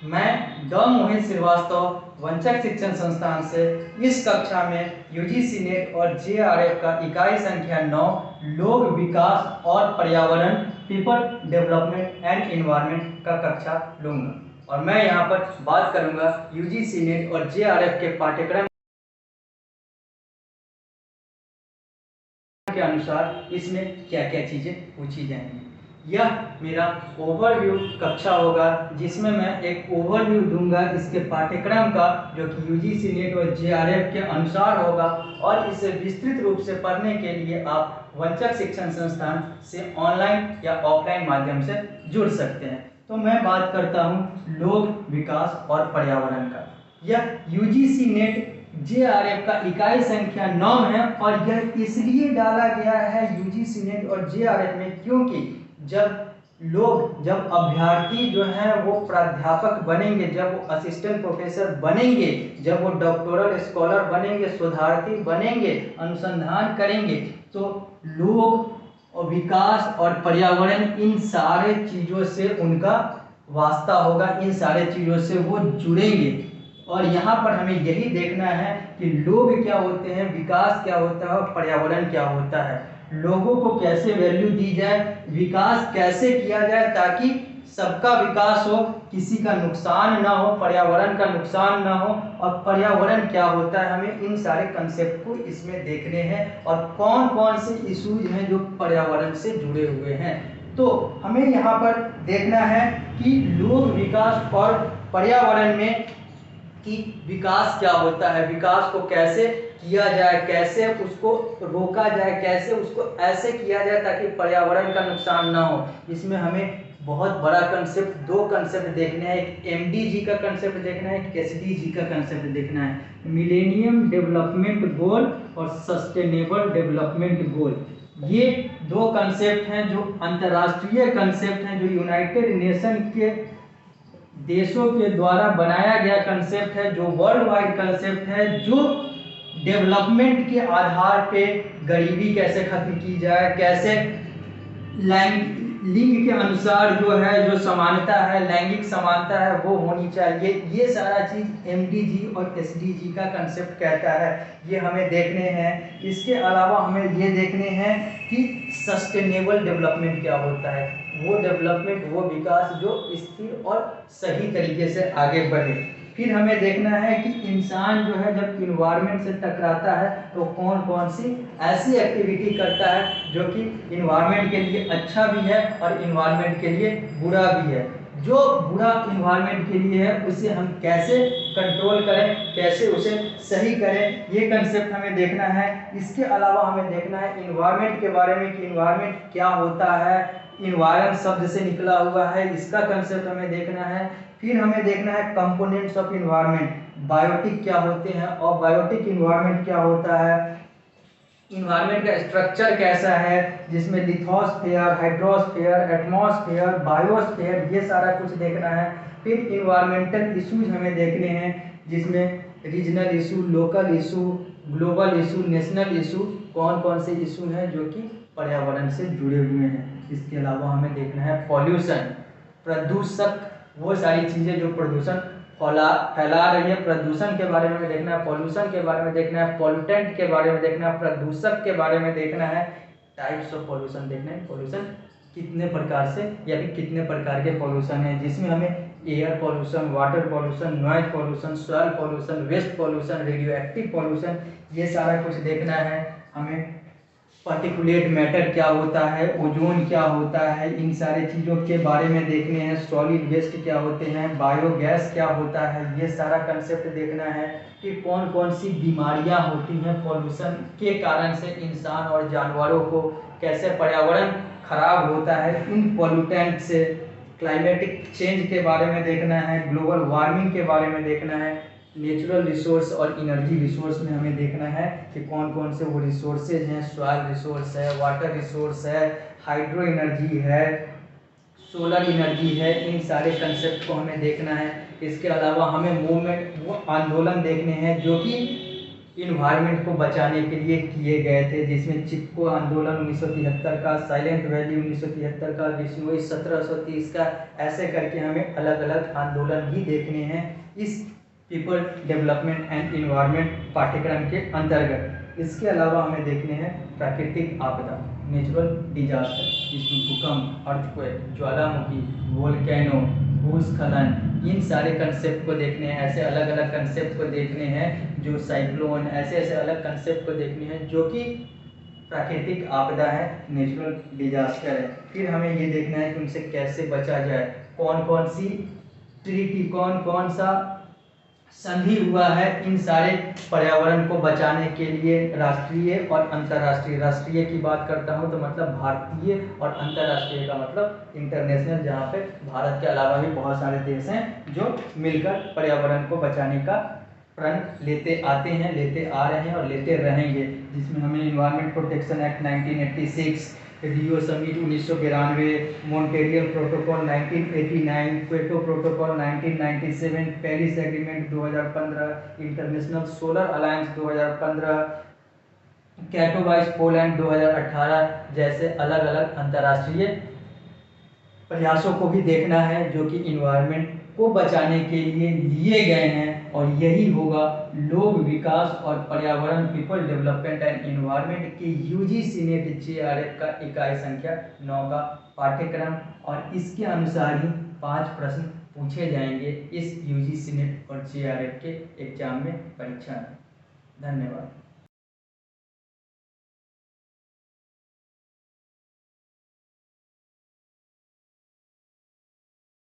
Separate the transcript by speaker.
Speaker 1: मैं डॉ मोहित श्रीवास्तव वंचक शिक्षण संस्थान से इस कक्षा में यूजीसी नेट और जेआरएफ का इकाई संख्या 9 लोक विकास और पर्यावरण पीपल डेवलपमेंट एंड एनवायरनमेंट का कक्षा लूंगा और मैं यहाँ पर बात करूंगा यूजीसी नेट और जेआरएफ के पाठ्यक्रम के अनुसार इसमें क्या क्या चीज़ें पूछी जाएंगी। यह मेरा ओवरव्यू कक्षा होगा जिसमें मैं एक ओवरव्यू दूंगा इसके पाठ्यक्रम का, जो कि यूजीसी नेट और जेआरएफ के अनुसार होगा और इसे विस्तृत रूप से पढ़ने के लिए आप वंचक शिक्षण संस्थान से ऑनलाइन या ऑफलाइन माध्यम से जुड़ सकते हैं। तो मैं बात करता हूँ लोक विकास और पर्यावरण का। यह यूजीसी नेट जेआरएफ का इकाई संख्या 9 है और यह इसलिए डाला गया है यूजीसी नेट और जेआरएफ में क्योंकि जब अभ्यर्थी जो है वो प्राध्यापक बनेंगे, जब वो असिस्टेंट प्रोफेसर बनेंगे, जब वो डॉक्टोरल स्कॉलर बनेंगे, शोधार्थी बनेंगे, अनुसंधान करेंगे, तो लोक और विकास और पर्यावरण इन सारे चीज़ों से उनका वास्ता होगा, इन सारे चीज़ों से वो जुड़ेंगे। और यहाँ पर हमें यही देखना है कि लोग क्या होते हैं, विकास क्या होता है और पर्यावरण क्या होता है, लोगों को कैसे वैल्यू दी जाए, विकास कैसे किया जाए ताकि सबका विकास हो, किसी का नुकसान ना हो, पर्यावरण का नुकसान ना हो। और पर्यावरण क्या होता है, हमें इन सारे कंसेप्ट को इसमें देखने हैं और कौन कौन से इशूज हैं जो पर्यावरण से जुड़े हुए हैं। तो हमें यहाँ पर देखना है कि लोक विकास और पर्यावरण में कि विकास क्या होता है, विकास को कैसे किया जाए, कैसे उसको रोका जाए, कैसे उसको ऐसे किया जाए ताकि पर्यावरण का नुकसान ना हो। इसमें हमें बहुत बड़ा कंसेप्ट, दो कंसेप्ट देखने हैं, एक एमडीजी का कंसेप्ट देखना है, एक एसडीजी का कंसेप्ट देखना है, मिलेनियम डेवलपमेंट गोल और सस्टेनेबल डेवलपमेंट गोल। ये दो कंसेप्ट हैं जो अंतर्राष्ट्रीय कंसेप्ट हैं, जो यूनाइटेड नेशन के देशों के द्वारा बनाया गया कंसेप्ट है, जो वर्ल्ड वाइड कंसेप्ट है, जो डेवलपमेंट के आधार पे गरीबी कैसे खत्म की जाए, कैसे लिंग के अनुसार जो है, जो समानता है, लैंगिक समानता है वो होनी चाहिए। ये सारा चीज़ एमडीजी और एसडीजी का कंसेप्ट कहता है, ये हमें देखने हैं। इसके अलावा हमें ये देखने हैं कि सस्टेनेबल डेवलपमेंट क्या होता है, वो डेवलपमेंट, वो विकास जो स्थिर और सही तरीके से आगे बढ़े। फिर हमें देखना है कि इंसान जो है जब इन्वायरमेंट से टकराता है तो कौन कौन सी ऐसी एक्टिविटी करता है जो कि इन्वायरमेंट के लिए अच्छा भी है और इन्वायरमेंट के लिए बुरा भी है। जो बुरा इन्वायरमेंट के लिए है उसे हम कैसे कंट्रोल करें, कैसे उसे सही करें, ये कंसेप्ट हमें देखना है। इसके अलावा हमें देखना है इन्वायरमेंट के बारे में कि इन्वायरमेंट क्या होता है, इन्वायरमेंट शब्द से निकला हुआ है, इसका कंसेप्ट हमें देखना है। फिर हमें देखना है कंपोनेंट्स ऑफ इन्वायरमेंट, बायोटिक क्या होते हैं और बायोटिक इन्वायरमेंट क्या होता है, इन्वायरमेंट का स्ट्रक्चर कैसा है जिसमें लिथोस्फेयर, हाइड्रोस्फेयर, एटमॉस्फेयर, बायोस्फेयर, ये सारा कुछ देखना है। फिर इन्वायरमेंटल इश्यूज हमें देखने हैं जिसमें regional issue, local issue, global issue, national issue, कौन कौन से इशू हैं जो कि पर्यावरण से जुड़े हुए हैं। इसके अलावा हमें देखना है पॉल्यूशन, प्रदूषक, वो सारी चीज़ें जो प्रदूषण फैला रही है, प्रदूषण के बारे में देखना है, पॉल्यूशन के बारे में देखना है, पॉल्यूटेंट के बारे में देखना है, प्रदूषक के बारे में देखना है, टाइप्स ऑफ पॉल्यूशन देखना है, पॉल्यूशन कितने प्रकार से या फिर कितने प्रकार के पॉल्यूशन है, जिसमें हमें air pollution, water pollution, noise pollution, soil pollution, waste pollution, radioactive pollution, ये सारा कुछ देखना है हमें। पार्टिकुलेट मैटर क्या होता है, ओजोन क्या होता है, इन सारे चीज़ों के बारे में देखने हैं। सॉलिड वेस्ट क्या होते हैं, बायोगैस क्या होता है, ये सारा कंसेप्ट देखना है कि कौन कौन सी बीमारियां होती हैं पॉल्यूशन के कारण से, इंसान और जानवरों को कैसे पर्यावरण खराब होता है इन पॉल्यूटेंट से। क्लाइमेटिक चेंज के बारे में देखना है, ग्लोबल वार्मिंग के बारे में देखना है, नेचुरल रिसोर्स और एनर्जी रिसोर्स में हमें देखना है कि कौन कौन से वो रिसोर्सेज हैं, सॉइल रिसोर्स है, वाटर रिसोर्स है, हाइड्रो एनर्जी है, सोलर एनर्जी है, इन सारे कंसेप्ट को हमें देखना है। इसके अलावा हमें मूवमेंट, वो आंदोलन देखने हैं जो कि इन्वायरमेंट को बचाने के लिए किए गए थे, जिसमें चिपको आंदोलन 1973 का, साइलेंट वैली 1973 का, बिश्नोई 1730 का, ऐसे करके हमें अलग अलग आंदोलन भी देखने हैं इस पीपल डेवलपमेंट एंड इन्वायरमेंट पाठ्यक्रम के अंतर्गत। इसके अलावा हमें देखने हैं प्राकृतिक आपदा, नेचुरल डिजास्टर, जिसमें भूकंप, अर्थक्वेक, ज्वालामुखी, वोल्केनो, भूस्खलन, इन सारे कंसेप्ट को देखने हैं। ऐसे अलग अलग कंसेप्ट को देखने हैं जो साइक्लोन, ऐसे ऐसे अलग कंसेप्ट को देखने हैं जो कि प्राकृतिक आपदा है, नेचुरल डिजास्टर है। फिर हमें ये देखना है कि उनसे कैसे बचा जाए, कौन कौन सी ट्रीटी, कौन कौन सा संधि हुआ है इन सारे पर्यावरण को बचाने के लिए, राष्ट्रीय और अंतर्राष्ट्रीय। राष्ट्रीय की बात करता हूँ तो मतलब भारतीय, और अंतर्राष्ट्रीय का मतलब इंटरनेशनल, जहाँ पे भारत के अलावा भी बहुत सारे देश हैं जो मिलकर पर्यावरण को बचाने का प्रण लेते आते हैं, लेते आ रहे हैं और लेते रहेंगे। जिसमें हमें environment protection act 1986, Rio summit 1992, Montreal protocol 1989, Kyoto protocol 1997, Paris agreement 2015, international solar alliance 2015, Katowice Poland 2018 जैसे अलग अलग अंतर्राष्ट्रीय प्रयासों को भी देखना है जो कि इन्वायरमेंट को बचाने के लिए लिए गए हैं। और यही होगा लोक विकास और पर्यावरण पीपल डेवलपमेंट एंड इन्वायरमेंट की यूजीसी नेट जेआरएफ का इकाई संख्या 9 का पाठ्यक्रम, और इसके अनुसार ही 5 प्रश्न पूछे जाएंगे इस यूजीसी नेट और जेआरएफ के एग्जाम में, परीक्षा में। धन्यवाद।